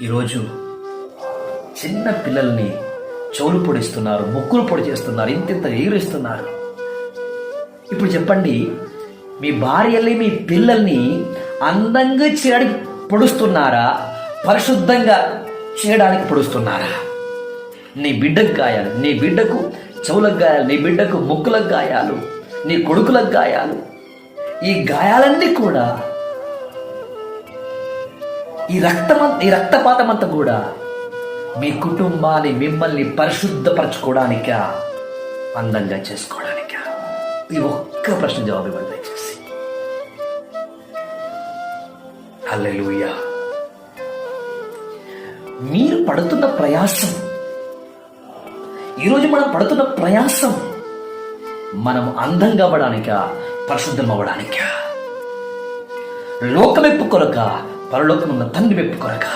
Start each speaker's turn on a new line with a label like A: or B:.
A: ఈరోజు చిన్న పిల్లల్ని చెవులు పొడిస్తున్నారు, ముక్కులు పొడి చేస్తున్నారు, ఇంత ఎగిరిస్తున్నారు. ఇప్పుడు చెప్పండి, మీ భార్యల్ని మీ పిల్లల్ని అందంగా చేయడానికి పొడుస్తున్నారా, పరిశుద్ధంగా చేయడానికి పొడుస్తున్నారా? నీ బిడ్డకు గాయాలు, నీ బిడ్డకు చెవులకు గాయాలు, నీ బిడ్డకు ముక్కులకు గాయాలు, నీ కొడుకులకు గాయాలు. ఈ గాయాలన్నీ కూడా ఈ రక్తపాతం అంతా కూడా మీ కుటుంబాన్ని, మిమ్మల్ని పరిశుద్ధపరచుకోవడానిక, అందంగా చేసుకోవడానిక? ఈ ఒక్క ప్రశ్న జవాబు ఇవ్వండి దయచేసి. హల్లెలూయా. మీరు పడుతున్న ప్రయాసం, ఈరోజు మనం పడుతున్న ప్రయాసం మనం అందంగా అవ్వడానిక, పరిశుద్ధం అవ్వడానిక? లోకమెప్పు కొరక, పరలోకమున్న తండ్రి మెప్పు కొరక?